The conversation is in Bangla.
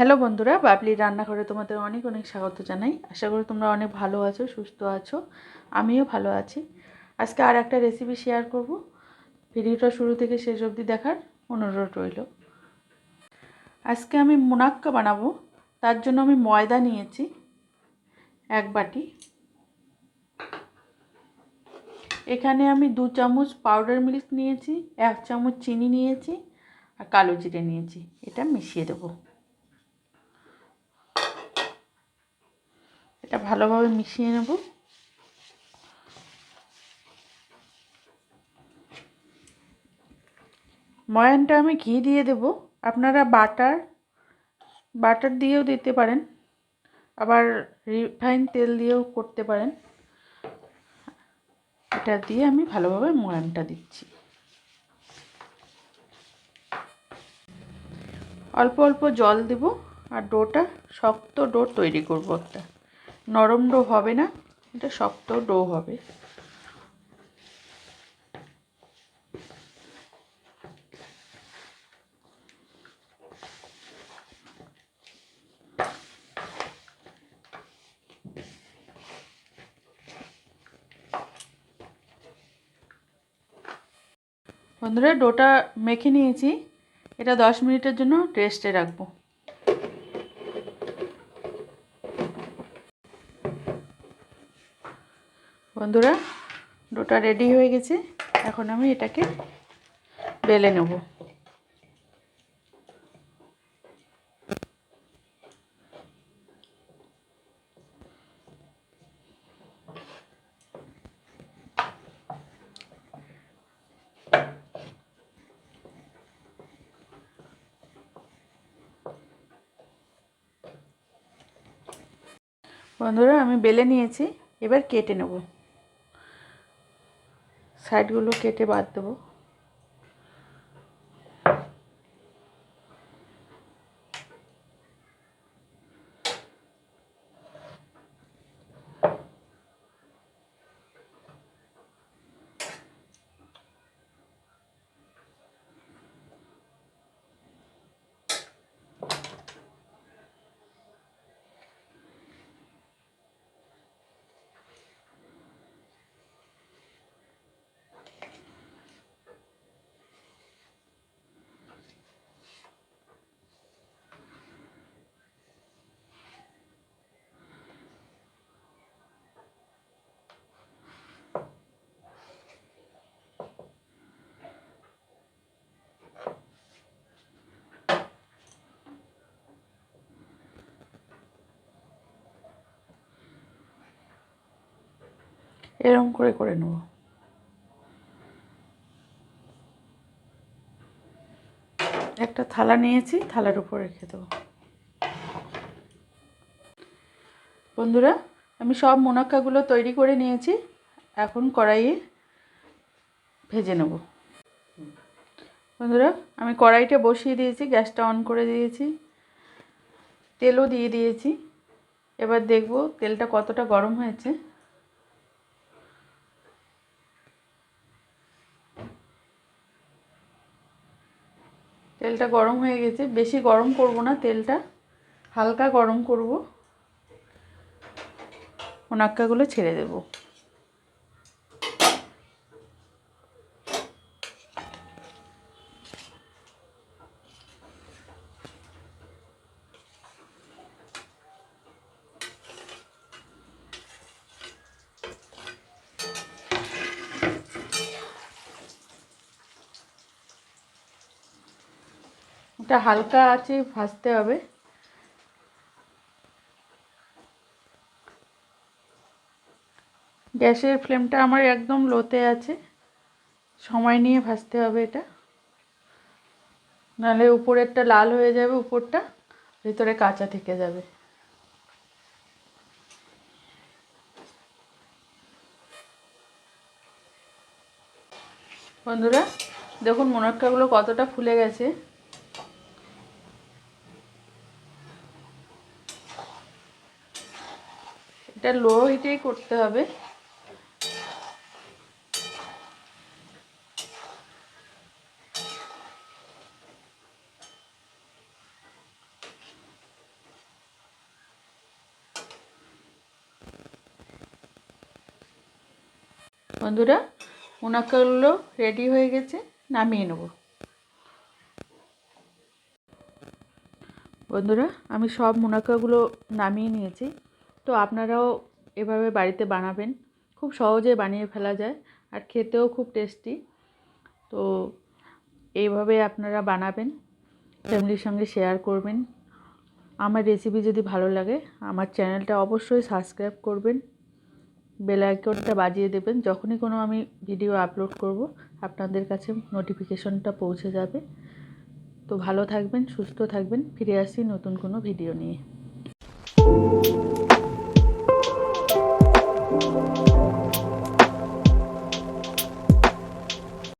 হ্যালো বন্ধুরা, বাবলি রান্নাঘরে তোমাদের অনেক অনেক স্বাগত জানাই। আশা করি তোমরা অনেক ভালো আছো, সুস্থ আছো। আমিও ভালো আছি। আজকে আর একটা রেসিপি শেয়ার করব। ভিডিওটা শুরু থেকে শেষ অবধি দেখার অনুরোধ রইল। আজকে আমি মুনাক্কা বানাবো। তার জন্য আমি ময়দা নিয়েছি 1 বাটি। এখানে আমি 2 চামচ পাউডার মিল্ক নিয়েছি, 1 চামচ চিনি নিয়েছি আর কালো জিরে নিয়েছি। এটা মিশিয়ে দেবো। এটা ভালোভাবে মিশিয়ে নেব। ময়ানটা আমি ঘি দিয়ে দেব। আপনারা বাটার দিয়েও দিতে পারেন, আবার রিফাইন তেল দিয়েও করতে পারেন। এটা দিয়ে আমি ভালোভাবে ময়ানটা দিচ্ছি। অল্প অল্প জল দেব আর ডোটা শক্ত ডো তৈরি করব। একটা নরম ডো হবে না, এটা শক্ত ডো হবে। বন্ধুরা, ডোটা মেখে নিয়েছি। এটা 10 মিনিটের জন্য রেস্টে রাখবো। বন্ধুরা, ডোটা রেডি হয়ে গেছে। এখন আমি এটাকে বেলে নেব। বন্ধুরা, আমি বেলে নিয়েছি। এবার কেটে নেব। সাইডগুলো কেটে বাদ দেবো। এরকম করে করে নেব। একটা থালা নিয়েছি, থালার উপর রেখে দেবো। বন্ধুরা, আমি সব মুনাক্কাগুলো তৈরি করে নিয়েছি। এখন কড়াইয়ে ভেজে নেব। বন্ধুরা, আমি কড়াইটা বসিয়ে দিয়েছি, গ্যাসটা অন করে দিয়েছি, তেলও দিয়ে দিয়েছি। এবার দেখব তেলটা কতটা গরম হয়েছে। তেলটা গরম হয়ে গেছে। বেশি গরম করব না, তেলটা হালকা গরম করব। মুনাক্কাগুলো ছেড়ে দেব। এটা হালকা আছে ভাজতে হবে। গ্যাসের ফ্লেমটা আমার একদম লোতে আছে। সময় নিয়ে ভাজতে হবে এটা, নাহলে উপরেরটা লাল হয়ে যাবে, উপরটা ভিতরে কাঁচা থেকে যাবে। বন্ধুরা, দেখুন মুনাক্কাগুলো কতটা ফুলে গেছে। এটা লো হিটেই করতে হবে। বন্ধুরা, মুনাক্কাগুলো রেডি হয়ে গেছে, নামিয়ে নেব। বন্ধুরা, আমি সব মুনাক্কাগুলো নামিয়ে নিয়েছি। তো আপনারাও এভাবে বাড়িতে বানাবেন, খুব সহজে বানিয়ে ফেলা যায় আর খেতেও খুব টেস্টি। তো এইভাবে আপনারা বানাবেন, ফ্যামিলির সঙ্গে শেয়ার করবেন। আমার রেসিপি যদি ভালো লাগে আমার চ্যানেলটা অবশ্যই সাবস্ক্রাইব করবেন, বেল আইকনটা বাজিয়ে দেবেন। যখনই কোনো আমি ভিডিও আপলোড করব আপনাদের কাছে নোটিফিকেশনটা পৌঁছে যাবে। তো ভালো থাকবেন, সুস্থ থাকবেন, ফিরে আসি নতুন কোনো ভিডিও নিয়ে।